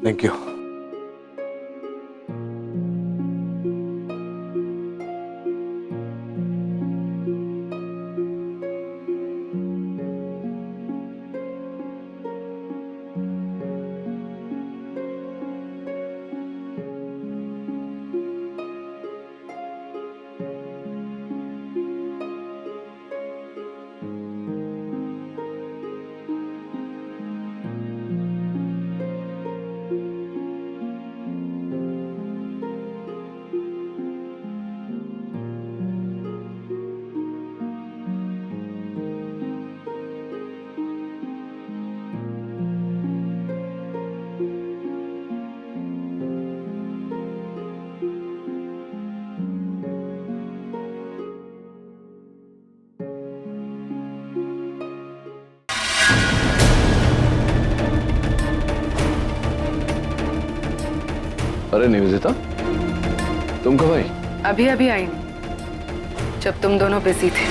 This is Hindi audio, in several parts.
Thank you. अरे निवेदिता, तुम कब आई? अभी अभी आई नहीं, जब तुम दोनों बिजी थे।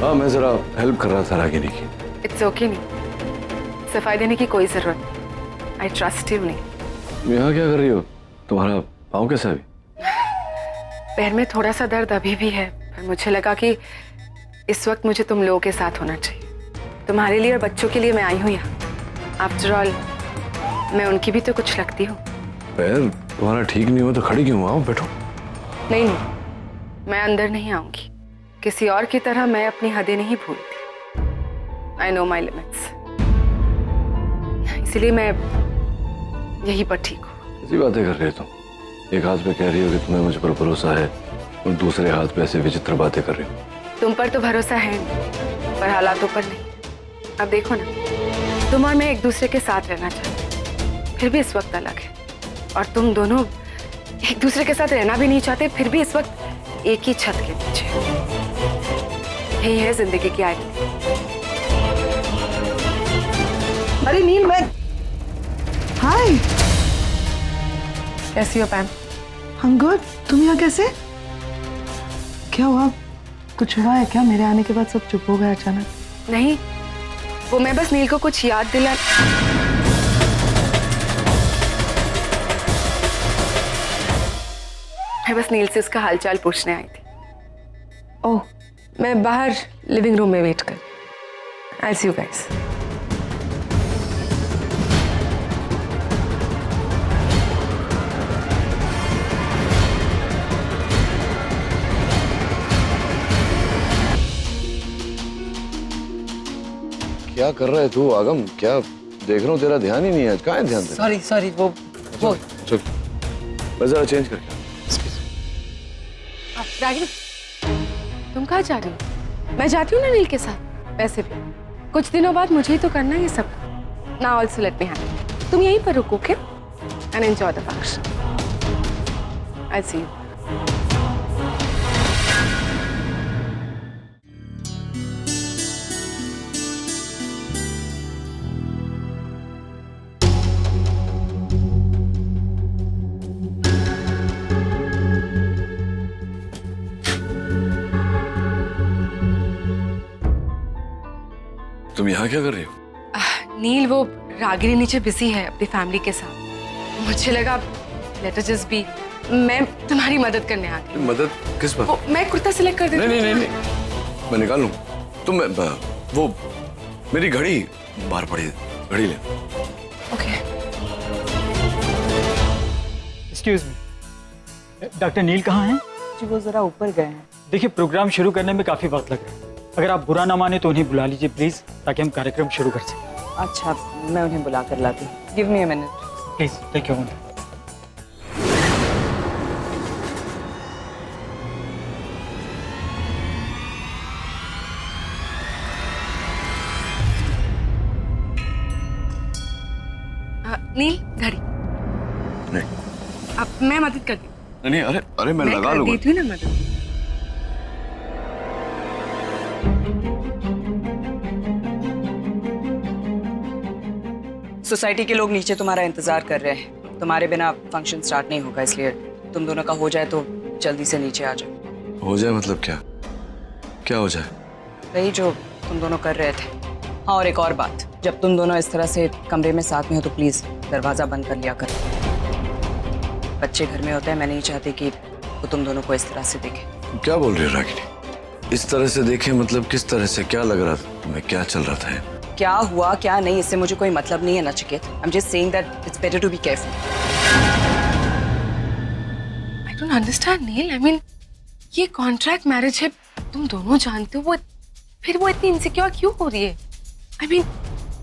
हाँ, मैं जरा हेल्प कर रहा था रागिनी की। इट्स ओके नहीं, सफाई देने की कोई जरूरत नहीं। आई ट्रस्ट यू नहीं। यहाँ क्या कर रही हो? तुम्हारा पाँव कैसा है? पैर में थोड़ा सा दर्द अभी भी है, पर मुझे लगा कि इस वक्त मुझे तुम लोगों के साथ होना चाहिए। तुम्हारे लिए और बच्चों के लिए मैं आई हूँ यहाँ। आफ्टर ऑल मैं उनकी भी तो कुछ लगती हूँ। पैर तुम्हारा ठीक नहीं हो तो खड़ी क्यों? आओ बैठो। नहीं नहीं, मैं अंदर नहीं आऊंगी। किसी और की तरह मैं अपनी हदें नहीं भूलती। आई नो माई लिमिट्स, इसलिए मैं यहीं पर ठीक हूँ। ऐसी बातें कर रही हो तुम। एक हाथ पे कह रही हो कि तुम्हें मुझ पर भरोसा है और दूसरे हाथ पे ऐसे विचित्र बातें कर रही हो। तुम पर तो भरोसा है, पर हालातों पर नहीं। अब देखो ना, तुम और मैं एक दूसरे के साथ रहना चाहते, फिर भी इस वक्त अलग है। और तुम दोनों एक दूसरे के साथ रहना भी नहीं चाहते, फिर भी इस वक्त एक ही छत के नीचे। यही है जिंदगी की आयरनी। अरे नील, मैं हाय। कैसी हो पैम? I'm good। तुम यहाँ कैसे? क्या हुआ? कुछ हुआ है क्या? मेरे आने के बाद सब चुप हो गए अचानक। नहीं, वो मैं बस नील को कुछ याद दिला। मैं बस नील से उसका हालचाल पूछने आई थी। ओह, मैं बाहर लिविंग रूम में वेट कर। आई सी यू गाइस। क्या कर रहा है तू आगम? क्या देख रहा हूँ, तेरा ध्यान ही नहीं है। कहाँ है ध्यान तेरा? सॉरी वो चल, मैं जरा चेंज करके। रागिनी, तुम कहाँ जा रही हो? मैं जाती हूँ ना नील के साथ। वैसे भी कुछ दिनों बाद मुझे ही तो करना है ये सब। ना ऑल्सो लेट मी हैंडल। तुम यहीं पर रुको, okay? And enjoy the function. I see you. तुम यहाँ क्या कर रही हो? नील, वो रागिनी नीचे बिजी है अपनी फैमिली के साथ। मुझे लगा लेट अस जस्ट बी। मैं तुम्हारी मदद करने आ गई। मदद किस बात? मैं कुर्ता सिलेक्ट कर देती हूँ। नहीं, मैं निकाल लूँ। तुम वो मेरी घड़ी बाहर पड़ी है, घड़ी ले। ओके। एक्सक्यूज मी, डॉक्टर नील कहाँ हैं? जी वो जरा ऊपर गए हैं। देखिए, प्रोग्राम शुरू करने में काफी वक्त लग रहा है। अगर आप बुरा ना माने तो उन्हें बुला लीजिए प्लीज, ताकि हम कार्यक्रम शुरू कर सकें। अच्छा, मैं उन्हें बुला कर लाती हूँ। Give me a minute. Please take your time. Neel, घड़ी। नहीं अब मैं मदद करती हूँ। नहीं, अरे मैं लगा लूंगा। देती हूँ ना मदद। सोसाइटी के लोग नीचे तुम्हारा इंतजार कर रहे हैं। तुम्हारे बिना फंक्शन स्टार्ट नहीं होगा, इसलिए तुम दोनों का हो जाए तो जल्दी से नीचे आ जाओ। हो जाए मतलब क्या? क्या हो जाए? वही जो तुम दोनों कर रहे थे। हाँ, और एक और बात, जब तुम दोनों इस तरह से कमरे में साथ में हो तो प्लीज दरवाजा बंद कर लिया करो। बच्चे घर में होते हैं, मैं नहीं चाहती कि वो तुम दोनों को इस तरह से देखे। क्या बोल रही है रागिनी? इस तरह से देखे मतलब किस तरह से? क्या लग रहा था तुम्हें? क्या चल रहा था? क्या हुआ क्या नहीं इससे मुझे कोई मतलब नहीं है Nachiket. I am just saying that it's better to be careful. I don't understand Neel. I mean ये कॉन्ट्रैक्ट मैरिज है, तुम दोनों जानते हो, वो फिर वो इतनी इनसिक्योर क्यों हो रही है? आई मीन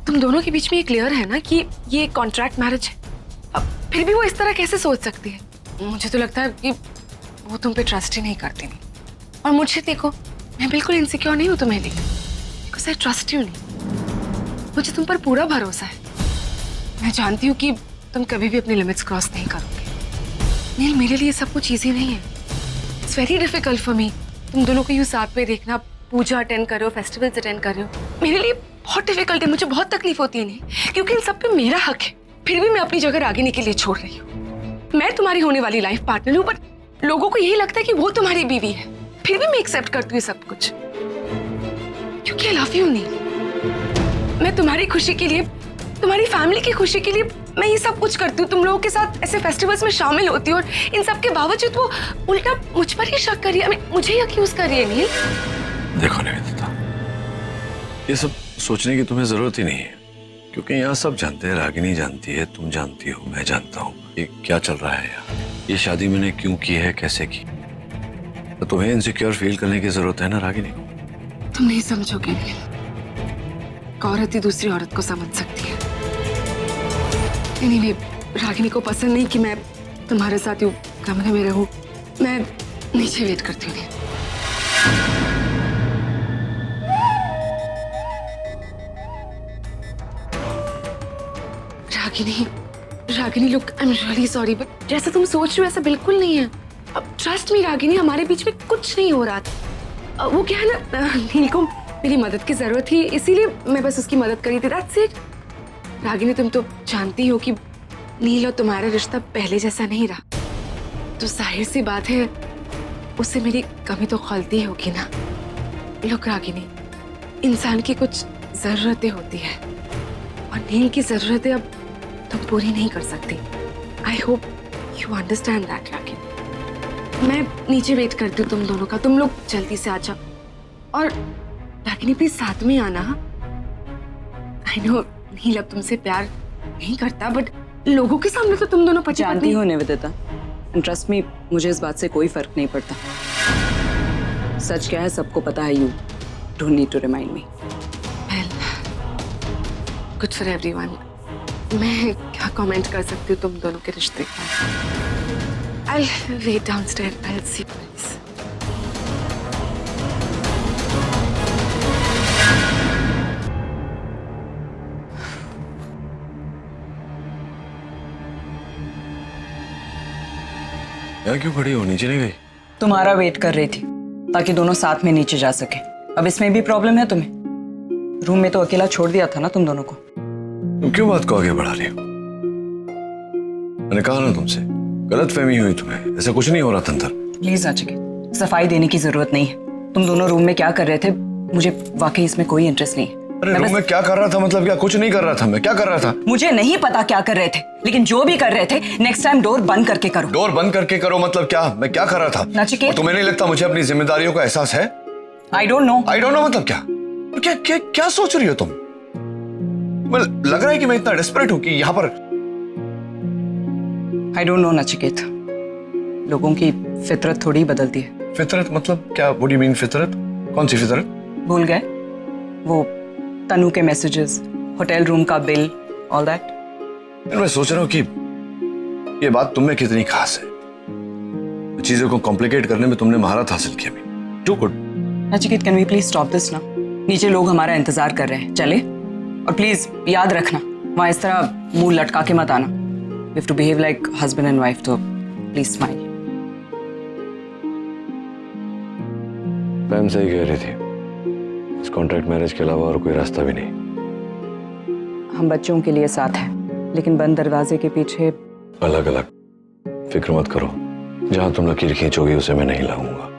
तुम दोनों के बीच में ये क्लियर है ना कि ये कॉन्ट्रैक्ट मैरिज है, अब फिर भी वो इस तरह कैसे सोच सकती है? मुझे तो लगता है कि वो तुम पे ट्रस्ट ही नहीं करती। नहीं, और मुझे देखो, मैं बिल्कुल इनसिक्योर नहीं हूँ तुम्हें लिए, बिकॉज आई ट्रस्ट यू नहीं। मुझे तुम पर पूरा भरोसा है। मैं जानती हूँ कि तुम कभी भी अपनी लिमिट्स क्रॉस नहीं करोगे। नील, मेरे लिए सब कुछ ईजी नहीं है। It's very difficult for me. तुम दोनों को यूँ साथ में देखना, पूजा अटेंड कर रहे हो, फेस्टिवल्स अटेंड कर रहे हो, मेरे लिए बहुत डिफिकल्ट है। मुझे बहुत तकलीफ होती है नहीं, क्योंकि इन सब पे मेरा हक है। फिर भी मैं अपनी जगह रागिनी के लिए छोड़ रही हूँ। मैं तुम्हारी होने वाली लाइफ पार्टनर हूँ, बट लोगों को यही लगता है कि वो तुम्हारी बीवी है। फिर भी मैं एक्सेप्ट करती हूँ सब कुछ, क्योंकि आई लव यू नील। मैं तुम्हारी खुशी के लिए, तुम्हारी फैमिली की खुशी के लिए मैं ये सब कुछ करती हूँ। तुम लोगों के साथ ऐसे फेस्टिवल्स में शामिल होती हूँ, और इन सब के बावजूद वो उल्टा मुझ पर ही शक कर रही है, मुझे ही अक्यूज कर रही है। नील देखो निवेदिता, ये सब सोचने की तुम्हें जरूरत ही नहीं है, क्योंकि यहाँ सब जानते हैं। रागिनी जानती है, तुम जानती हो, मैं जानता हूँ ये क्या चल रहा है यहाँ। ये शादी मैंने क्यों की है, कैसे की, तो तुम्हें इनसिक्योर फील करने की जरूरत है ना रागिनी को। तुम नहीं समझोगे नील। एक औरत ही दूसरी औरत को समझ सकती है। नहीं, रागिनी को पसंद नहीं कि मैं तुम्हारे साथ यूं कमरे में रहूं। मैं नीचे वेट करती हूँ। Ragini look, I am really sorry, but जैसा तुम सोच रहे हो ऐसा बिल्कुल नहीं है। अब ट्रस्ट मी रागिनी, हमारे बीच में कुछ नहीं हो रहा था। वो क्या है ना, नील को मेरी मदद की जरूरत थी, इसीलिए मैं बस उसकी मदद करी थी, दैट्स इट। रागिनी, तुम तो जानती हो कि नील और तुम्हारा रिश्ता पहले जैसा नहीं रहा, तो जाहिर सी बात है उससे मेरी कमी तो खलती होगी ना। लुक रागिनी, इंसान की कुछ जरूरतें होती है, और नील की जरूरतें अब तुम पूरी नहीं कर सकती। I hope you understand that Ragini. मैं नीचे वेट करती हूँ तुम दोनों का, तुम लोग जल्दी से आ जाओ। और रागिनी प्लीज साथ में आना। आई नो नील अब तुमसे प्यार नहीं करता, बट लोगों के सामने तो तुम दोनों पति जानती हो निवेदिता, ट्रस्ट मी, मुझे इस बात से कोई फर्क नहीं पड़ता। सच क्या है सबको पता है। You don't need to remind me. Well, good for everyone. मैं क्या कमेंट कर सकती हूँ तुम दोनों के रिश्ते का। I wait downstair, I will see you. यहाँ क्यों खड़ी हो? नीचे नहीं गई? तुम्हारा वेट कर रही थी ताकि दोनों साथ में नीचे जा सके। अब इसमें भी प्रॉब्लम है तुम्हें? रूम में तो अकेला छोड़ दिया था ना तुम दोनों को। तुम क्यों बात को आगे बढ़ा रही हो? मैंने कहा ना तुमसे, गलत फहमी हुई तुम्हें, ऐसा कुछ नहीं हो रहा था अंदर। प्लीज नचिकेत, सफाई देने की जरूरत नहीं है। तुम दोनों रूम में क्या कर रहे थे, मुझे वाकई इसमें कोई इंटरेस्ट नहीं है। अरे रूम में क्या कर रहा था मतलब? क्या कुछ नहीं कर रहा था मैं? क्या कर रहा था? मुझे नहीं पता क्या कर रहे थे, लेकिन जो भी कर रहे थे नेक्स्ट टाइम डोर बंद करके करो। डोर बंद करके करो मतलब क्या? मैं क्या कर रहा था? नचिकेत, तुम्हें नहीं लगता मुझे अपनी जिम्मेदारियों का एहसास है? I don't know. I don't know मतलब क्या? क्या क्या क्या सोच रही हो तुम? लग रहा है कि मैं इतना डेस्परेट हूं कि यहाँ पर। आई डोंट नो नचिकेत, लोगों की फितरत थोड़ी बदलती है। फितरत मतलब क्या? व्हाट डू यू मीन फितरत? कौन सी फितरत? भूल गए वो तनु के मैसेजेस, होटल रूम का बिल, ऑल दैट। मैं सोच रहा हूँ कि ये बात तुम में कितनी खास है। चीजों को कॉम्प्लिकेट करने में तुमने महारत हासिल की अभी। Too good. Nachiket, can we please stop this ना? नीचे लोग हमारा इंतजार कर रहे हैं, चले? और प्लीज याद रखना, वहां इस तरह मुंह लटका के मत आना। You have to behave like husband and wife, तो प्लीज स्माइल। पैम सही कह रही थी, इस कॉन्ट्रैक्ट मैरिज के अलावा और कोई रास्ता भी नहीं। हम बच्चों के लिए साथ हैं, लेकिन बंद दरवाजे के पीछे अलग अलग। फिक्र मत करो, जहां तुम लकीर खींचोगी उसे मैं नहीं लाऊंगा।